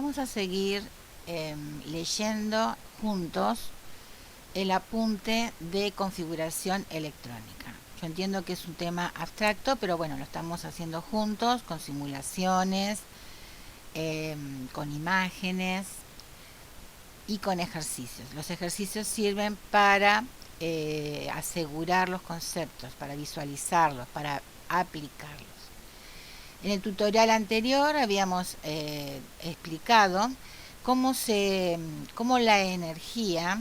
Vamos a seguir leyendo juntos el apunte de configuración electrónica. Yo entiendo que es un tema abstracto, pero bueno, lo estamos haciendo juntos, con simulaciones, con imágenes y con ejercicios. Los ejercicios sirven para asegurar los conceptos, para visualizarlos, para aplicarlos. En el tutorial anterior habíamos explicado cómo la energía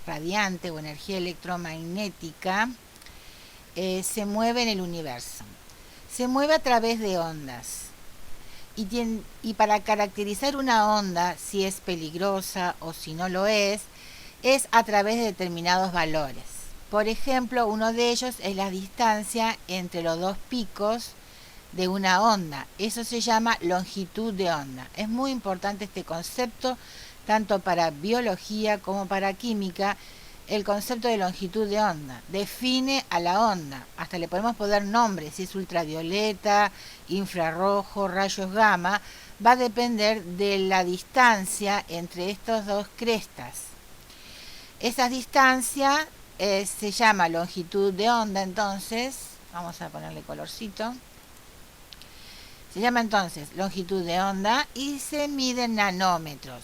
radiante o energía electromagnética se mueve en el universo. Se mueve a través de ondas. Y para caracterizar una onda, si es peligrosa o si no lo es a través de determinados valores. Por ejemplo, uno de ellos es la distancia entre los dos picos de una onda. Eso se llama longitud de onda. Es muy importante este concepto, tanto para biología como para química. El concepto de longitud de onda define a la onda. Hasta le podemos poner nombres, si es ultravioleta, infrarrojo, rayos gamma. Va a depender de la distancia entre estas dos crestas. Esa distancia se llama longitud de onda. Entonces, vamos a ponerle colorcito. Se llama entonces longitud de onda y se mide en nanómetros.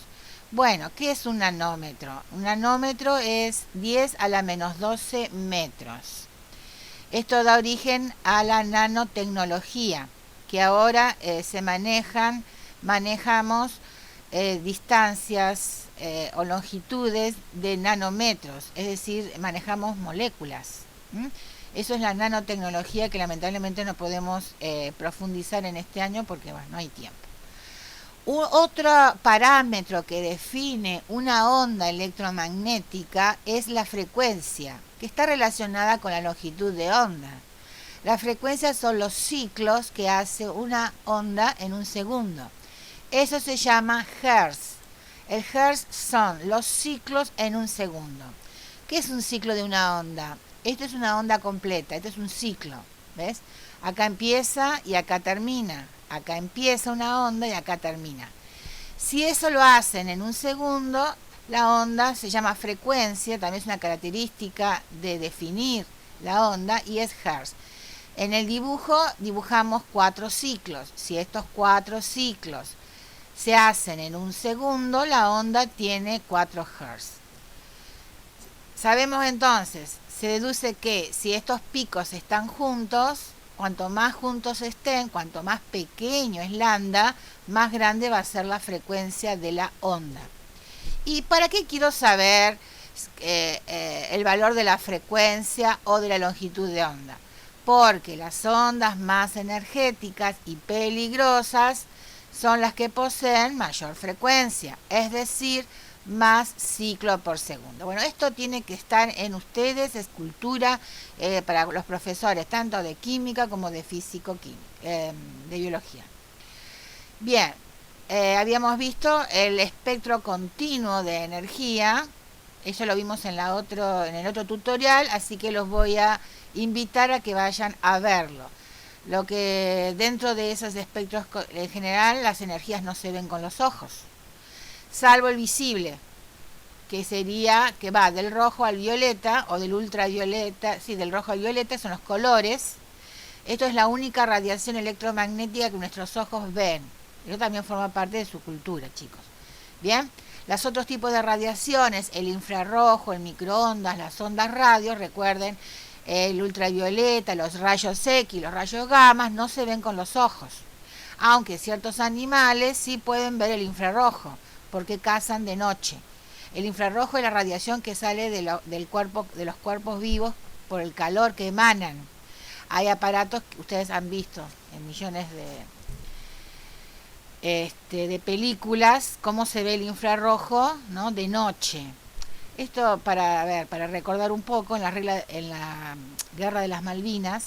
Bueno, ¿qué es un nanómetro? Un nanómetro es 10 a la menos 12 metros. Esto da origen a la nanotecnología, que ahora manejamos distancias o longitudes de nanómetros, es decir, manejamos moléculas. Eso es la nanotecnología, que lamentablemente no podemos profundizar en este año porque no hay tiempo. Otro parámetro que define una onda electromagnética es la frecuencia, que está relacionada con la longitud de onda. La frecuencia son los ciclos que hace una onda en un segundo. Eso se llama hertz. El hertz son los ciclos en un segundo. ¿Qué es un ciclo de una onda? Esto es una onda completa, esto es un ciclo, ¿ves? Acá empieza y acá termina. Acá empieza una onda y acá termina. Si eso lo hacen en un segundo, la onda se llama frecuencia, también es una característica de definir la onda, y es hertz. En el dibujo dibujamos 4 ciclos. Si estos 4 ciclos se hacen en un segundo, la onda tiene 4 hertz. Sabemos entonces, se deduce que si estos picos están juntos, cuanto más juntos estén, cuanto más pequeño es lambda, más grande va a ser la frecuencia de la onda. ¿Y para qué quiero saber el valor de la frecuencia o de la longitud de onda? Porque las ondas más energéticas y peligrosas son las que poseen mayor frecuencia, es decir, más ciclo por segundo. Bueno, esto tiene que estar en ustedes, es cultura para los profesores, tanto de química como de físico-química, de biología. Bien, habíamos visto el espectro continuo de energía, eso lo vimos en el otro tutorial, así que los voy a invitar a que vayan a verlo. Lo que dentro de esos espectros, en general, las energías no se ven con los ojos, salvo el visible, que sería que va del rojo al violeta o del ultravioleta, sí, del rojo al violeta, son los colores. Esto es la única radiación electromagnética que nuestros ojos ven. Eso también forma parte de su cultura, chicos. Bien, los otros tipos de radiaciones, el infrarrojo, el microondas, las ondas radio, recuerden, el ultravioleta, los rayos X y los rayos gamma no se ven con los ojos, aunque ciertos animales sí pueden ver el infrarrojo porque cazan de noche. El infrarrojo es la radiación que sale de los cuerpos vivos por el calor que emanan. Hay aparatos que ustedes han visto en millones de películas, cómo se ve el infrarrojo, ¿no?, de noche. Esto para recordar un poco, en la Guerra de las Malvinas,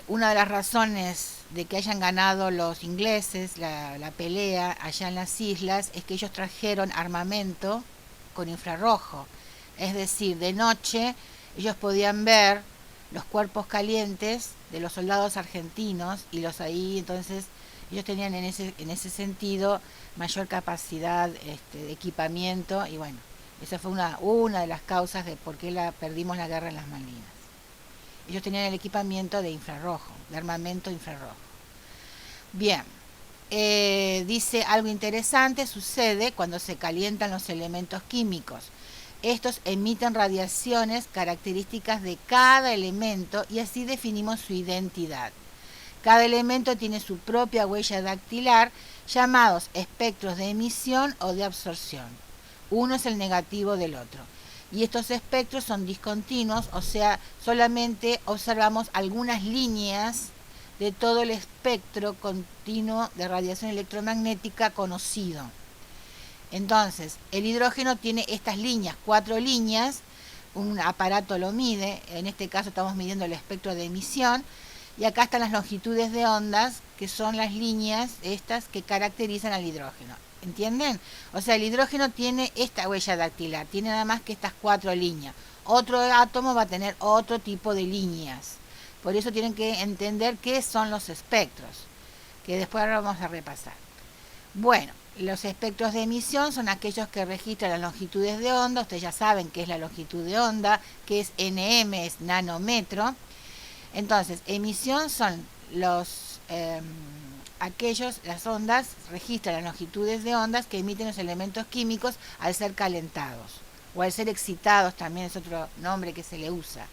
una de las razones de que hayan ganado los ingleses la pelea allá en las islas es que ellos trajeron armamento con infrarrojo. Es decir, de noche ellos podían ver los cuerpos calientes de los soldados argentinos y los ahí entonces Ellos tenían en ese sentido mayor capacidad de equipamiento y bueno, esa fue una de las causas de por qué perdimos la guerra en las Malvinas. Ellos tenían el equipamiento de infrarrojo, de armamento infrarrojo. Bien, dice algo interesante sucede cuando se calientan los elementos químicos. Estos emiten radiaciones características de cada elemento y así definimos su identidad. Cada elemento tiene su propia huella dactilar, llamados espectros de emisión o de absorción. Uno es el negativo del otro. Y estos espectros son discontinuos, o sea, solamente observamos algunas líneas de todo el espectro continuo de radiación electromagnética conocido. Entonces, el hidrógeno tiene estas líneas, 4 líneas, un aparato lo mide, en este caso estamos midiendo el espectro de emisión, y acá están las longitudes de ondas, que son las líneas estas que caracterizan al hidrógeno. ¿Entienden? O sea, el hidrógeno tiene esta huella dactilar, tiene nada más que estas 4 líneas. Otro átomo va a tener otro tipo de líneas. Por eso tienen que entender qué son los espectros, que después ahora vamos a repasar. Bueno, los espectros de emisión son aquellos que registran las longitudes de onda. Ustedes ya saben qué es la longitud de onda, que es nm, es nanómetro. Entonces, emisión son las ondas, registran las longitudes de ondas que emiten los elementos químicos al ser calentados, o al ser excitados, también es otro nombre que se usa.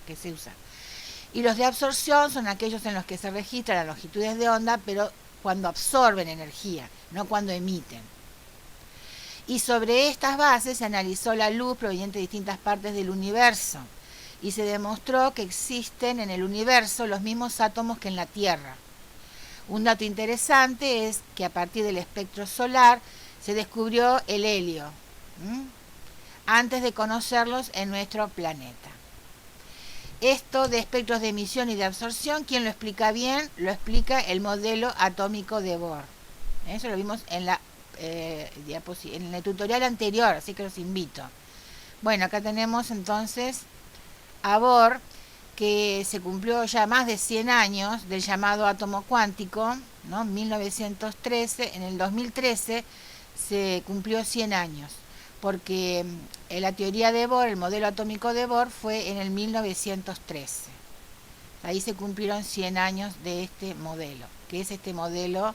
Y los de absorción son aquellos en los que se registran las longitudes de onda, pero cuando absorben energía, no cuando emiten. Y sobre estas bases se analizó la luz proveniente de distintas partes del universo y se demostró que existen en el universo los mismos átomos que en la Tierra. Un dato interesante es que a partir del espectro solar se descubrió el helio, antes de conocerlos en nuestro planeta. Esto de espectros de emisión y de absorción, ¿quién lo explica bien? Lo explica el modelo atómico de Bohr. Eso lo vimos en el tutorial anterior, así que los invito. Bueno, acá tenemos entonces a Bohr, que se cumplió ya más de 100 años del llamado átomo cuántico, ¿no? 1913, en el 2013 se cumplió 100 años, porque la teoría de Bohr, el modelo atómico de Bohr, fue en el 1913. Ahí se cumplieron 100 años de este modelo, que es este modelo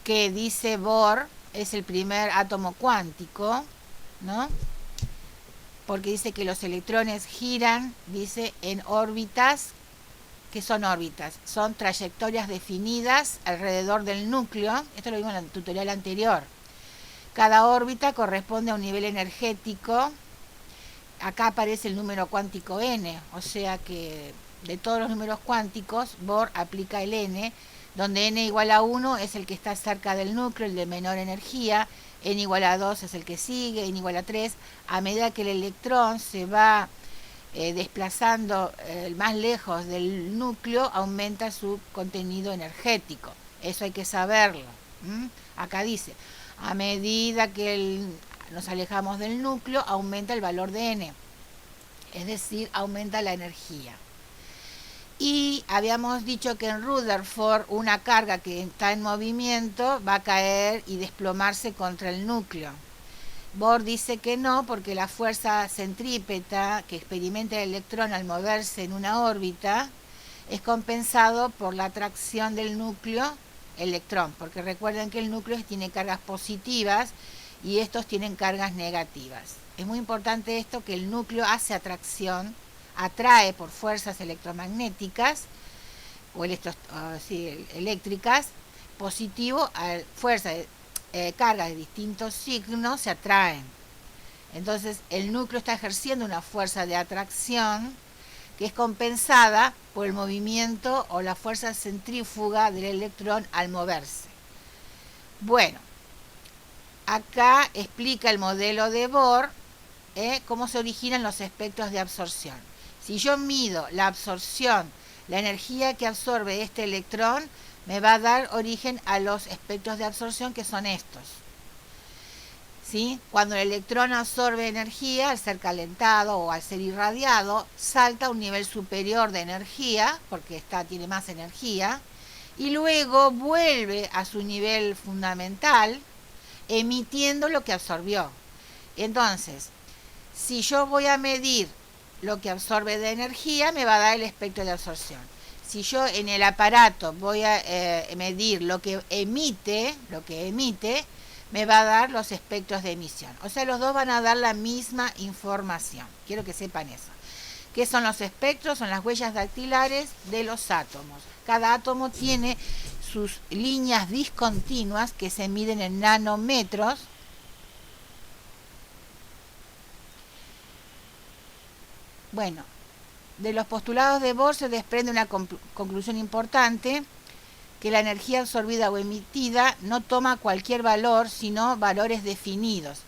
que dice Bohr es el primer átomo cuántico, ¿no? Porque dice que los electrones giran, dice, en órbitas. ¿Qué son órbitas? Son trayectorias definidas alrededor del núcleo. Esto lo vimos en el tutorial anterior. Cada órbita corresponde a un nivel energético. Acá aparece el número cuántico n, o sea que de todos los números cuánticos, Bohr aplica el n, donde n igual a 1 es el que está cerca del núcleo, el de menor energía, n igual a 2 es el que sigue, n igual a 3. A medida que el electrón se va desplazando más lejos del núcleo, aumenta su contenido energético. Eso hay que saberlo. Acá dice, a medida que nos alejamos del núcleo, aumenta el valor de n, es decir, aumenta la energía. Y habíamos dicho que en Rutherford una carga que está en movimiento va a caer y desplomarse contra el núcleo. Bohr dice que no, porque la fuerza centrípeta que experimenta el electrón al moverse en una órbita es compensado por la atracción del núcleo electrón, porque recuerden que el núcleo tiene cargas positivas y estos tienen cargas negativas. Es muy importante esto, que el núcleo hace atracción, atrae por fuerzas electromagnéticas o eléctricas, positivo a fuerzas, cargas de distintos signos se atraen. Entonces el núcleo está ejerciendo una fuerza de atracción que es compensada por el movimiento o la fuerza centrífuga del electrón al moverse. Bueno, acá explica el modelo de Bohr cómo se originan los espectros de absorción. Si yo mido la absorción, la energía que absorbe este electrón, me va a dar origen a los espectros de absorción, que son estos. ¿Sí? Cuando el electrón absorbe energía, al ser calentado o al ser irradiado, salta a un nivel superior de energía, porque tiene más energía, y luego vuelve a su nivel fundamental emitiendo lo que absorbió. Entonces, si yo voy a medir lo que absorbe de energía, me va a dar el espectro de absorción. Si yo en el aparato voy a medir lo que emite, me va a dar los espectros de emisión. O sea, los dos van a dar la misma información. Quiero que sepan eso. ¿Qué son los espectros? Son las huellas dactilares de los átomos. Cada átomo tiene sus líneas discontinuas que se miden en nanómetros. Bueno, de los postulados de Bohr se desprende una conclusión importante, que la energía absorbida o emitida no toma cualquier valor, sino valores definidos.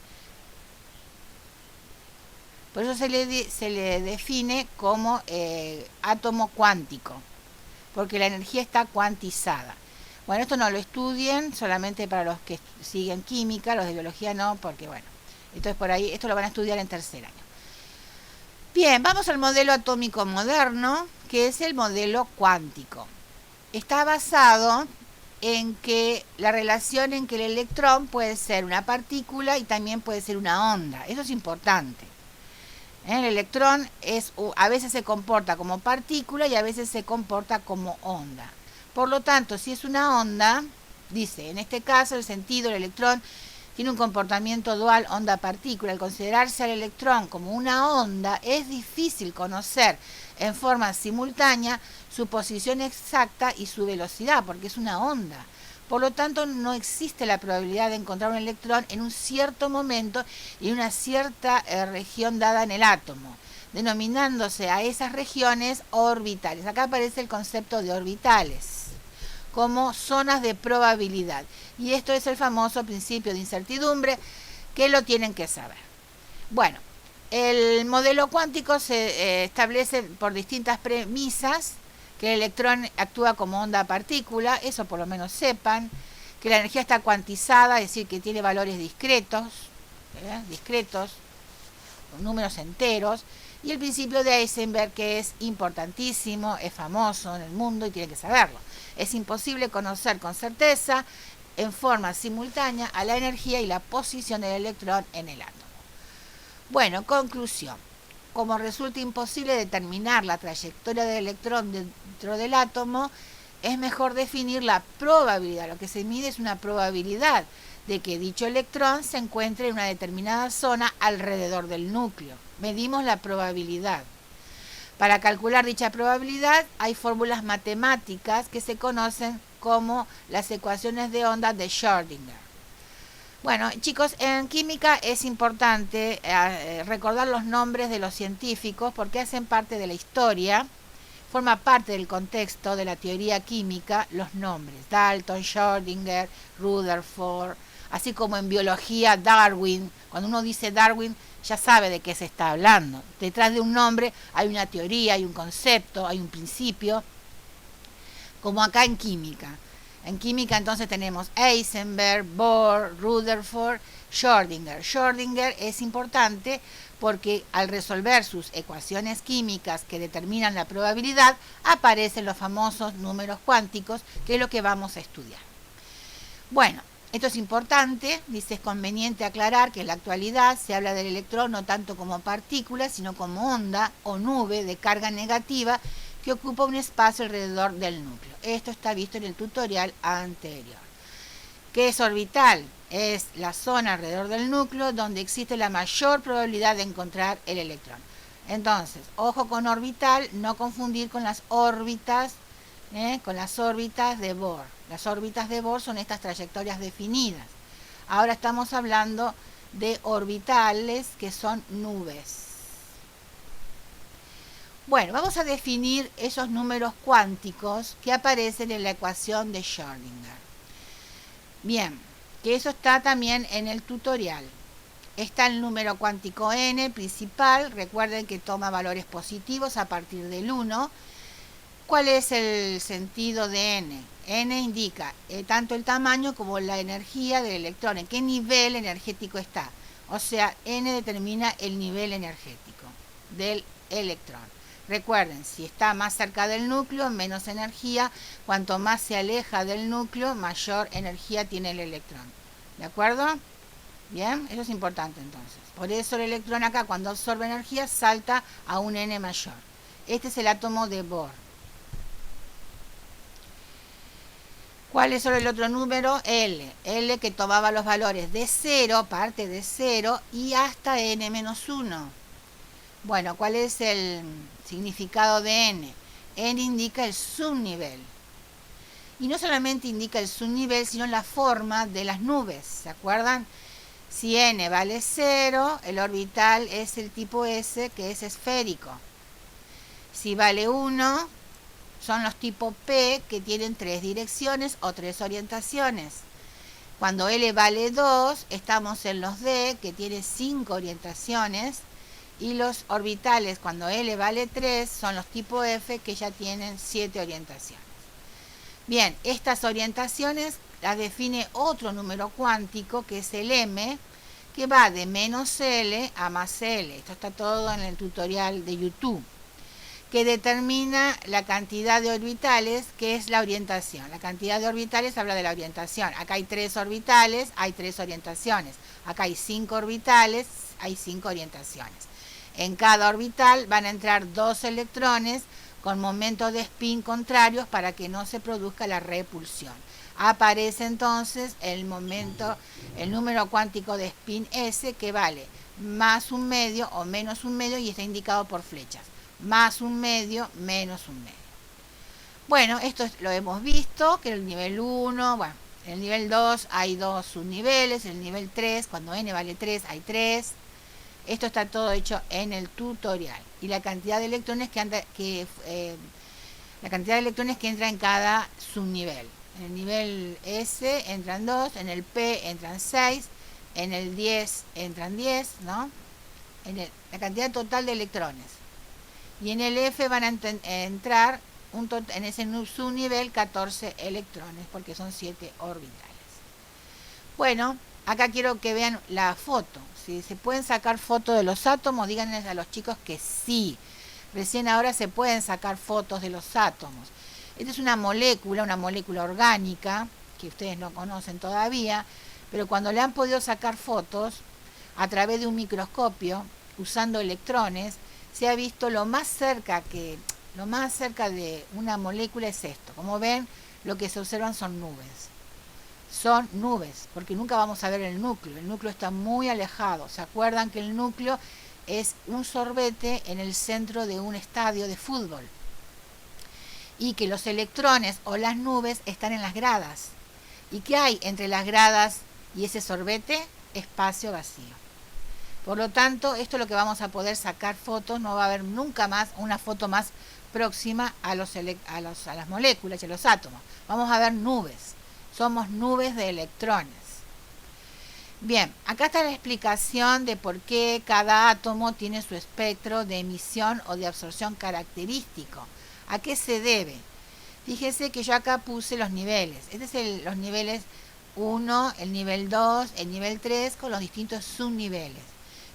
Por eso se le define como átomo cuántico, porque la energía está cuantizada. Bueno, esto no lo estudien, solamente para los que siguen química, los de biología no, porque bueno, entonces por ahí, esto lo van a estudiar en tercer año. Bien, vamos al modelo atómico moderno, que es el modelo cuántico. Está basado en que la relación en que el electrón puede ser una partícula y también puede ser una onda. Eso es importante. El electrón a veces se comporta como partícula y a veces se comporta como onda. Por lo tanto, si es una onda, dice, en este caso el sentido del electrón tiene un comportamiento dual onda-partícula. Al considerarse al electrón como una onda, es difícil conocer en forma simultánea su posición exacta y su velocidad, porque es una onda. Por lo tanto, no existe la probabilidad de encontrar un electrón en un cierto momento y en una cierta región dada en el átomo, denominándose a esas regiones orbitales. Acá aparece el concepto de orbitales como zonas de probabilidad. Y esto es el famoso principio de incertidumbre, que lo tienen que saber. Bueno, el modelo cuántico se establece por distintas premisas, que el electrón actúa como onda-partícula, eso por lo menos sepan, que la energía está cuantizada, es decir, que tiene valores discretos, números enteros, y el principio de Heisenberg, que es importantísimo, es famoso en el mundo y tiene que saberlo. Es imposible conocer con certeza en forma simultánea a la energía y la posición del electrón en el átomo. Bueno, conclusión. Como resulta imposible determinar la trayectoria del electrón dentro del átomo, es mejor definir la probabilidad. Lo que se mide es una probabilidad de que dicho electrón se encuentre en una determinada zona alrededor del núcleo. Medimos la probabilidad. Para calcular dicha probabilidad hay fórmulas matemáticas que se conocen como las ecuaciones de onda de Schrödinger. Bueno, chicos, en química es importante recordar los nombres de los científicos porque hacen parte de la historia, forma parte del contexto de la teoría química los nombres. Dalton, Schrödinger, Rutherford, así como en biología Darwin. Cuando uno dice Darwin ya sabe de qué se está hablando. Detrás de un nombre hay una teoría, hay un concepto, hay un principio, como acá en química. En química entonces tenemos Heisenberg, Bohr, Rutherford, Schrödinger. Schrödinger es importante porque al resolver sus ecuaciones químicas que determinan la probabilidad, aparecen los famosos números cuánticos, que es lo que vamos a estudiar. Bueno, esto es importante, dice, es conveniente aclarar que en la actualidad se habla del electrón no tanto como partícula, sino como onda o nube de carga negativa que ocupa un espacio alrededor del núcleo. Esto está visto en el tutorial anterior. ¿Qué es orbital? Es la zona alrededor del núcleo donde existe la mayor probabilidad de encontrar el electrón. Entonces, ojo con orbital, no confundir con las órbitas, de Bohr. Las órbitas de Bohr son estas trayectorias definidas. Ahora estamos hablando de orbitales que son nubes. Bueno, vamos a definir esos números cuánticos que aparecen en la ecuación de Schrödinger. Bien, que eso está también en el tutorial. Está el número cuántico n principal, recuerden que toma valores positivos a partir del 1. ¿Cuál es el sentido de n? N indica tanto el tamaño como la energía del electrón, en qué nivel energético está. O sea, n determina el nivel energético del electrón. Recuerden, si está más cerca del núcleo, menos energía. Cuanto más se aleja del núcleo, mayor energía tiene el electrón. ¿De acuerdo? Bien, eso es importante entonces. Por eso el electrón acá, cuando absorbe energía, salta a un n mayor. Este es el átomo de Bohr. ¿Cuál es el otro número? L. L que tomaba los valores de 0, parte de 0, y hasta n-1. Bueno, ¿cuál es el significado de n? N indica el subnivel. Y no solamente indica el subnivel, sino la forma de las nubes. ¿Se acuerdan? Si n vale 0, el orbital es el tipo S, que es esférico. Si vale 1, son los tipo P, que tienen 3 direcciones o 3 orientaciones. Cuando L vale 2, estamos en los D, que tiene 5 orientaciones. Y los orbitales, cuando L vale 3, son los tipo F, que ya tienen 7 orientaciones. Bien, estas orientaciones las define otro número cuántico, que es el M, que va de menos L a más L. Esto está todo en el tutorial de YouTube, que determina la cantidad de orbitales, que es la orientación. La cantidad de orbitales habla de la orientación. Acá hay 3 orbitales, hay 3 orientaciones. Acá hay 5 orbitales, hay 5 orientaciones. En cada orbital van a entrar 2 electrones con momentos de spin contrarios para que no se produzca la repulsión. Aparece entonces el número cuántico de spin S, que vale más un medio o menos un medio, y está indicado por flechas. Más un medio, menos un medio. Bueno, esto lo hemos visto, que el nivel 1, bueno, en el nivel 2 hay 2 subniveles, en el nivel 3, cuando n vale 3, hay 3. Esto está todo hecho en el tutorial. Y la cantidad de electrones la cantidad de electrones que entra en cada subnivel. En el nivel S entran 2, en el P entran 6, en el 10 entran 10, ¿no? La cantidad total de electrones. Y en el F van a entrar en ese subnivel 14 electrones, porque son 7 orbitales. Bueno, acá quiero que vean la foto. Si se pueden sacar fotos de los átomos, díganles a los chicos que sí. Recién ahora se pueden sacar fotos de los átomos. Esta es una molécula orgánica, que ustedes no conocen todavía, pero cuando le han podido sacar fotos a través de un microscopio, usando electrones, se ha visto lo más cerca de una molécula es esto. Como ven, lo que se observan son nubes. Son nubes, porque nunca vamos a ver el núcleo está muy alejado. ¿Se acuerdan que el núcleo es un sorbete en el centro de un estadio de fútbol? Y que los electrones o las nubes están en las gradas. ¿Y qué hay entre las gradas y ese sorbete? Espacio vacío. Por lo tanto, esto es lo que vamos a poder sacar fotos. No va a haber nunca más una foto más próxima a las moléculas y a los átomos. Vamos a ver nubes. Somos nubes de electrones. Bien, acá está la explicación de por qué cada átomo tiene su espectro de emisión o de absorción característico. ¿A qué se debe? Fíjese que yo acá puse los niveles. Este es los niveles 1, el nivel 2, el nivel 3, con los distintos subniveles.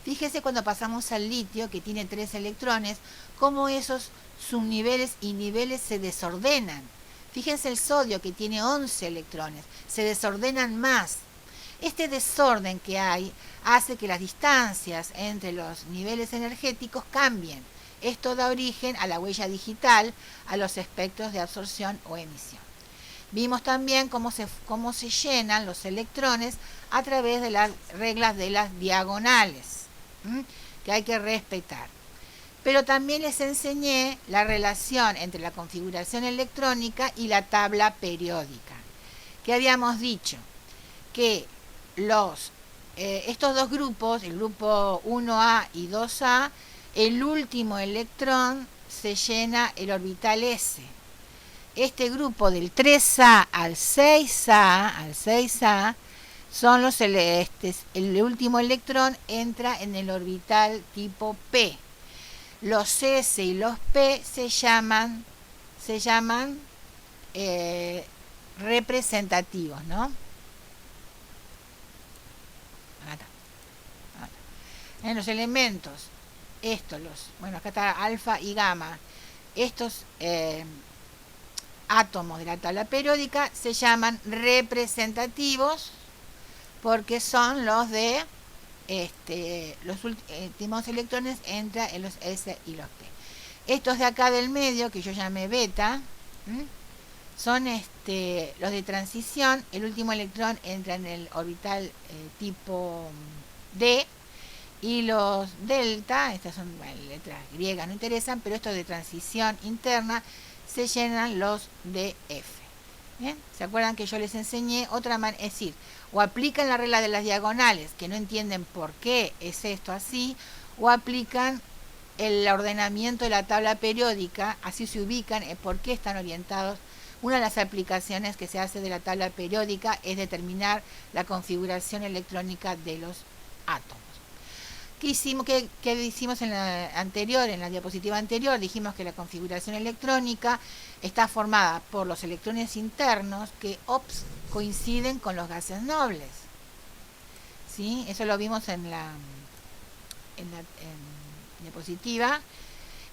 Fíjese cuando pasamos al litio, que tiene 3 electrones, cómo esos subniveles y niveles se desordenan. Fíjense el sodio, que tiene 11 electrones, se desordenan más. Este desorden que hay hace que las distancias entre los niveles energéticos cambien. Esto da origen a la huella digital, a los espectros de absorción o emisión. Vimos también cómo se llenan los electrones a través de las reglas de las diagonales, que hay que respetar. Pero también les enseñé la relación entre la configuración electrónica y la tabla periódica, que habíamos dicho que estos dos grupos, el grupo 1A y 2A, el último electrón se llena el orbital S. Este grupo del 3A al 6A, son el último electrón entra en el orbital tipo P. Los S y los P se llaman representativos, ¿no? En los elementos bueno, acá está alfa y gamma, estos átomos de la tabla periódica se llaman representativos porque son los de los últimos electrones entre los S y los P. Estos de acá del medio, que yo llamé beta, son los de transición. El último electrón entra en el orbital tipo D, y los delta, estas son letras griegas, no interesan, pero estos de transición interna se llenan los de F. ¿Bien? ¿Se acuerdan que yo les enseñé otra manera? Es decir, o aplican la regla de las diagonales, que no entienden por qué es esto así, o aplican el ordenamiento de la tabla periódica, así se ubican, por qué están orientados. Una de las aplicaciones que se hace de la tabla periódica es determinar la configuración electrónica de los átomos. ¿Qué hicimos en la diapositiva anterior? Dijimos que la configuración electrónica está formada por los electrones internos que coinciden con los gases nobles. ¿Sí? Eso lo vimos en la diapositiva.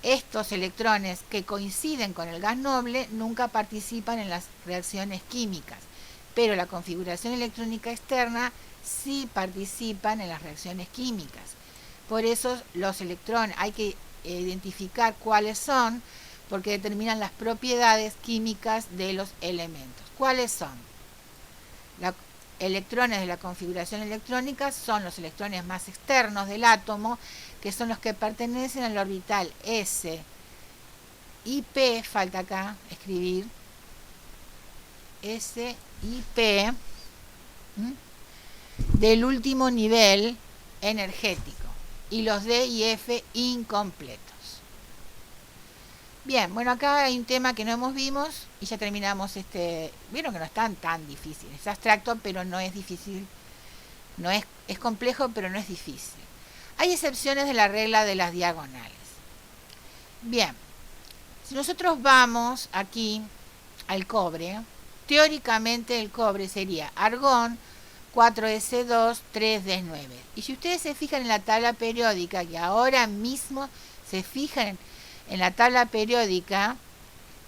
Estos electrones que coinciden con el gas noble nunca participan en las reacciones químicas, pero la configuración electrónica externa sí participan en las reacciones químicas. Por eso los electrones hay que identificar cuáles son, porque determinan las propiedades químicas de los elementos. ¿Cuáles son? Los electrones de la configuración electrónica son los electrones más externos del átomo, que son los que pertenecen al orbital S y P, falta acá escribir, S y P, del último nivel energético, y los D y F incompletos. Bien, bueno, acá hay un tema que no hemos vimos y ya terminamos vieron que no es tan difícil, es abstracto pero no es difícil, es complejo pero no es difícil. Hay excepciones de la regla de las diagonales. Bien, si nosotros vamos aquí al cobre, teóricamente el cobre sería argón 4s2 3d9. Y si ustedes se fijan en la tabla periódica, que ahora mismo se fijan en la tabla periódica,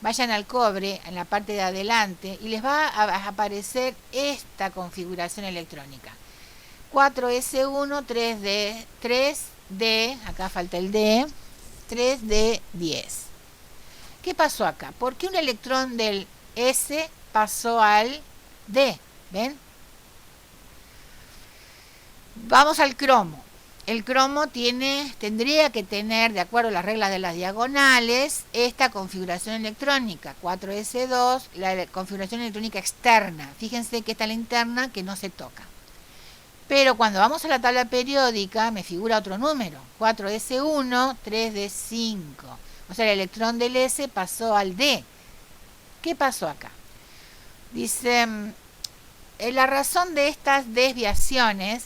vayan al cobre en la parte de adelante y les va a aparecer esta configuración electrónica. 4s1 3d, acá falta el d, 3d10. ¿Qué pasó acá? ¿Por qué un electrón del S pasó al D? ¿Ven? Vamos al cromo. El cromo tendría que tener, de acuerdo a las reglas de las diagonales, esta configuración electrónica, 4s2, la configuración electrónica externa. Fíjense que está la interna que no se toca. Pero cuando vamos a la tabla periódica, me figura otro número, 4s1, 3d5. O sea, el electrón del S pasó al D. ¿Qué pasó acá? Dice, la razón de estas desviaciones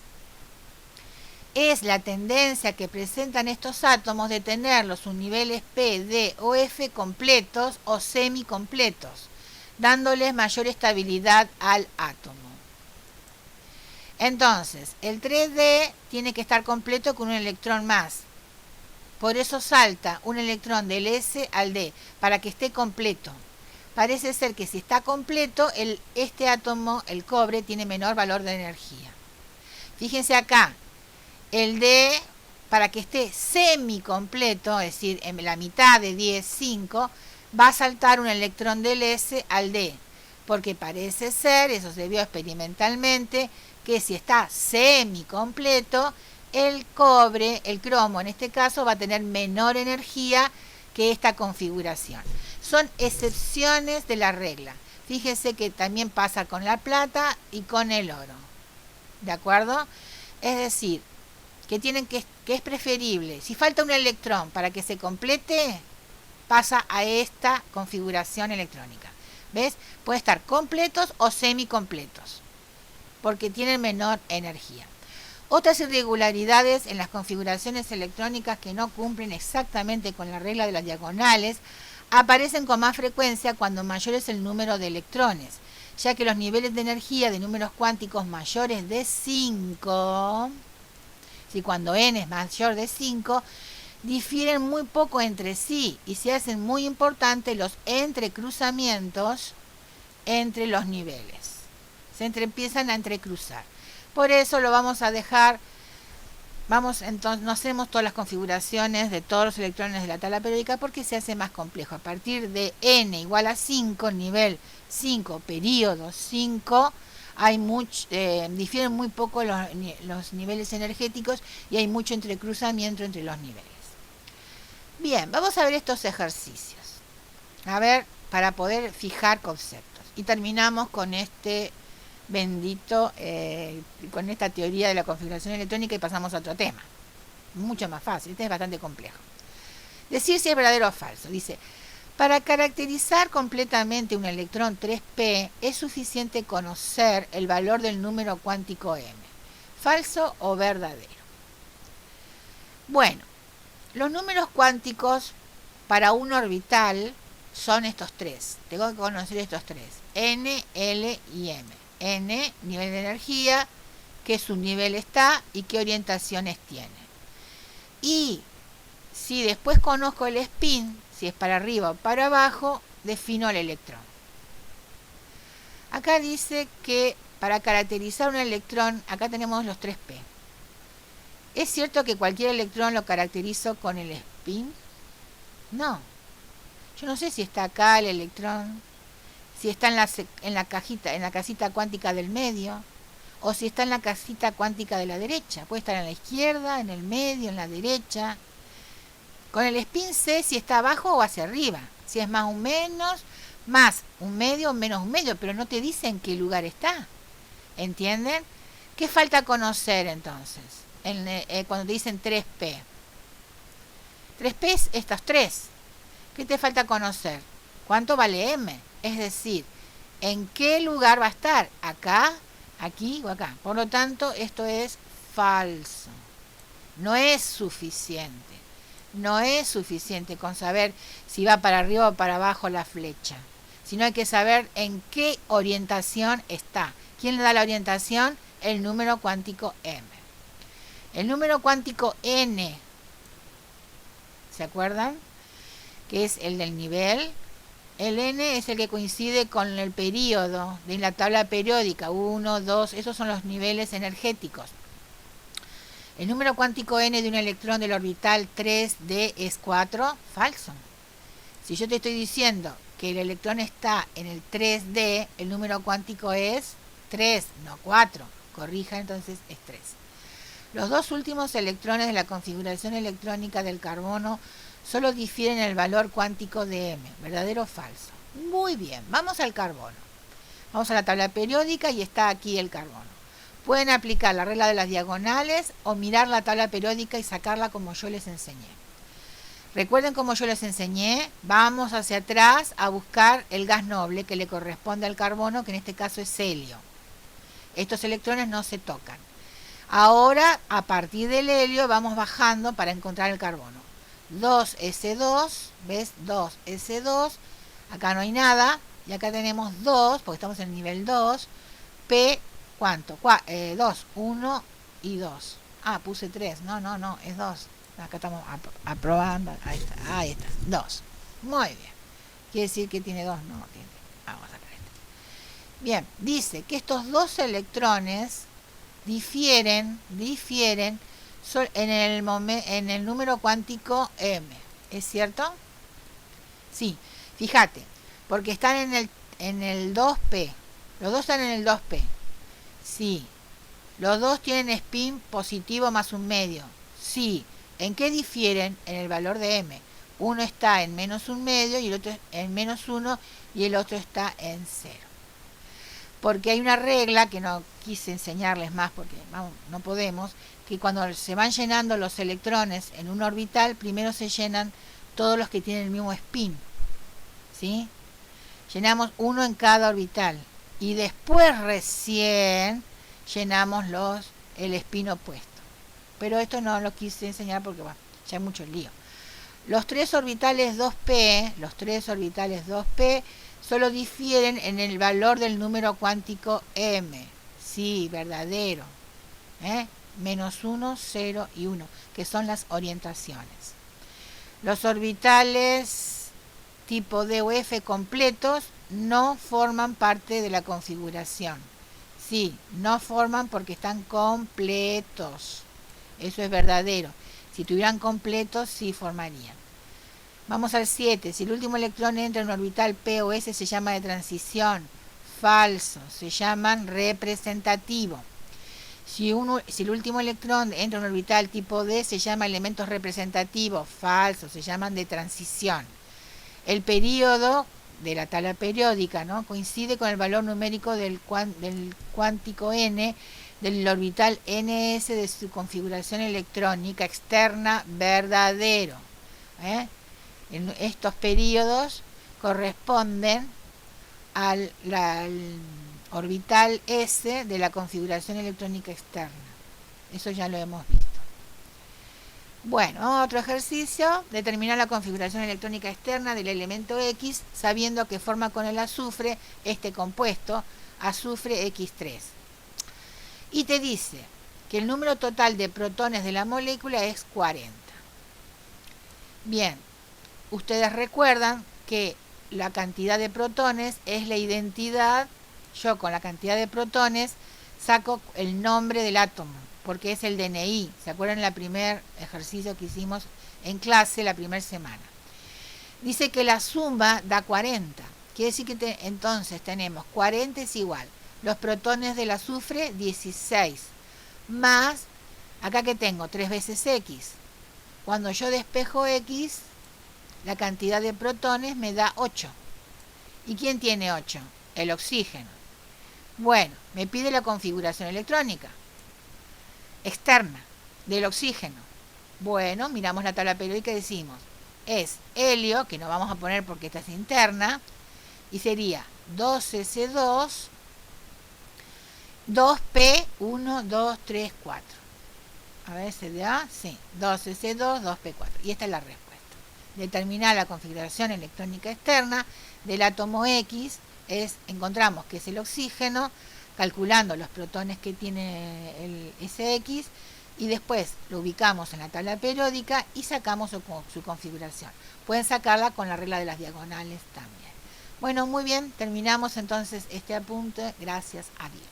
es la tendencia que presentan estos átomos de tener los subniveles P, D o F completos o semicompletos, dándoles mayor estabilidad al átomo. Entonces, el 3D tiene que estar completo con un electrón más. Por eso salta un electrón del S al D, para que esté completo. Parece ser que si está completo, este átomo, el cobre, tiene menor valor de energía. Fíjense acá, el D, para que esté semicompleto, es decir, en la mitad de 10,5, va a saltar un electrón del S al D, porque parece ser, eso se vio experimentalmente, que si está semicompleto, el cobre, el cromo en este caso, va a tener menor energía que esta configuración. Son excepciones de la regla. Fíjense que también pasa con la plata y con el oro. ¿De acuerdo? Es decir, que es preferible. Si falta un electrón para que se complete, pasa a esta configuración electrónica. ¿Ves? Puede estar completos o semicompletos, porque tienen menor energía. Otras irregularidades en las configuraciones electrónicas que no cumplen exactamente con la regla de las diagonales aparecen con más frecuencia cuando mayor es el número de electrones, ya que los niveles de energía de números cuánticos mayores de 5, si cuando n es mayor de 5, difieren muy poco entre sí y se hacen muy importantes los entrecruzamientos entre los niveles. Se empiezan a entrecruzar. Por eso lo vamos a dejar. Entonces, no hacemos todas las configuraciones de todos los electrones de la tabla periódica porque se hace más complejo. A partir de n igual a 5, nivel 5, periodo 5, difieren muy poco los niveles energéticos y hay mucho entrecruzamiento entre los niveles. Bien, vamos a ver estos ejercicios. A ver, para poder fijar conceptos. Y terminamos con este bendito, con esta teoría de la configuración electrónica y pasamos a otro tema. Mucho más fácil, este es bastante complejo. Decir si es verdadero o falso. Dice, para caracterizar completamente un electrón 3p es suficiente conocer el valor del número cuántico m. ¿Falso o verdadero? Bueno, los números cuánticos para un orbital son estos tres. Tengo que conocer estos tres. N, L y M. N, nivel de energía, qué subnivel está y qué orientaciones tiene. Y si después conozco el spin, si es para arriba o para abajo, defino el electrón. Acá dice que para caracterizar un electrón, acá tenemos los 3p. ¿Es cierto que cualquier electrón lo caracterizo con el spin? No. Yo no sé si está acá el electrón, si está en la casita cuántica del medio, o si está en la casita cuántica de la derecha. Puede estar en la izquierda, en el medio, en la derecha. Con el spin sé si está abajo o hacia arriba, si es más o menos, más un medio o menos un medio, pero no te dicen en qué lugar está. ¿Entienden? ¿Qué falta conocer entonces? Cuando te dicen 3p. 3p es estos tres. ¿Qué te falta conocer? ¿Cuánto vale m? Es decir, ¿en qué lugar va a estar? ¿Acá, aquí o acá? Por lo tanto, esto es falso. No es suficiente. No es suficiente con saber si va para arriba o para abajo la flecha. Sino hay que saber en qué orientación está. ¿Quién le da la orientación? El número cuántico m. El número cuántico n, ¿se acuerdan? Que es el del nivel. El n es el que coincide con el periodo de la tabla periódica. 1, 2, esos son los niveles energéticos. El número cuántico n de un electrón del orbital 3d es 4, falso. Si yo te estoy diciendo que el electrón está en el 3d, el número cuántico es 3, no 4. Corrija, entonces es 3. Los dos últimos electrones de la configuración electrónica del carbono solo difieren en el valor cuántico de m. ¿Verdadero o falso? Muy bien, vamos al carbono. Vamos a la tabla periódica y está aquí el carbono. Pueden aplicar la regla de las diagonales o mirar la tabla periódica y sacarla como yo les enseñé. Recuerden como yo les enseñé, vamos hacia atrás a buscar el gas noble que le corresponde al carbono, que en este caso es helio. Estos electrones no se tocan. Ahora, a partir del helio, vamos bajando para encontrar el carbono. 2s2, ¿ves? 2s2, acá no hay nada, y acá tenemos 2, porque estamos en el nivel 2, p, ¿cuánto? 2, 1 y 2. Ah, puse 3, no, es 2. Acá estamos aprobando, ahí está, 2. Muy bien. ¿Quiere decir que tiene 2? No, tiene. Vamos a sacar este. Bien, dice que estos dos electrones difieren en el número cuántico m. ¿Es cierto? Sí, fíjate, porque están en el 2p. Los dos están en el 2p. Sí. Los dos tienen spin positivo más un medio. Sí. ¿En qué difieren? En el valor de m. Uno está en menos un medio y el otro en menos 1 y el otro está en 0. Porque hay una regla que no quise enseñarles más porque no podemos, que cuando se van llenando los electrones en un orbital, primero se llenan todos los que tienen el mismo spin, ¿sí? Llenamos uno en cada orbital y después recién llenamos el spin opuesto. Pero esto no lo quise enseñar porque ya hay mucho lío. Los tres orbitales 2p, solo difieren en el valor del número cuántico m. Sí, verdadero. Menos 1, 0 y 1, que son las orientaciones. Los orbitales tipo D o F completos no forman parte de la configuración. Sí, no forman porque están completos. Eso es verdadero. Si estuvieran completos, sí formarían. Vamos al 7. Si el último electrón entra en un orbital P o S, se llama de transición. Falso. Se llaman representativo. Si el último electrón entra en un orbital tipo D, se llama elementos representativos. Falso. Se llaman de transición. El período de la tabla periódica, ¿no?, coincide con el valor numérico del cuántico n del orbital ns de su configuración electrónica externa verdadero. Estos periodos corresponden al orbital s de la configuración electrónica externa. Eso ya lo hemos visto. Bueno, otro ejercicio: determinar la configuración electrónica externa del elemento X sabiendo que forma con el azufre este compuesto, azufre X3. Y te dice que el número total de protones de la molécula es 40. Bien, ustedes recuerdan que la cantidad de protones es la identidad. Yo con la cantidad de protones saco el nombre del átomo, porque es el DNI. ¿Se acuerdan el primer ejercicio que hicimos en clase la primera semana? Dice que la suma da 40. Quiere decir que entonces tenemos 40 es igual. Los protones del azufre, 16. Más, acá que tengo 3 veces X. Cuando yo despejo X, la cantidad de protones me da 8. ¿Y quién tiene 8? El oxígeno. Bueno, me pide la configuración electrónica externa del oxígeno. Bueno, miramos la tabla periódica y decimos, es helio, que no vamos a poner porque esta es interna, y sería 2S2, 2P, 1, 2, 3, 4. A ver, ¿se da? Sí, 2S2, 2P4. Y esta es la respuesta. Determinar la configuración electrónica externa del átomo X encontramos que es el oxígeno, calculando los protones que tiene ese X, y después lo ubicamos en la tabla periódica y sacamos su configuración. Pueden sacarla con la regla de las diagonales también. Bueno, muy bien, terminamos entonces este apunte. Gracias a Dios.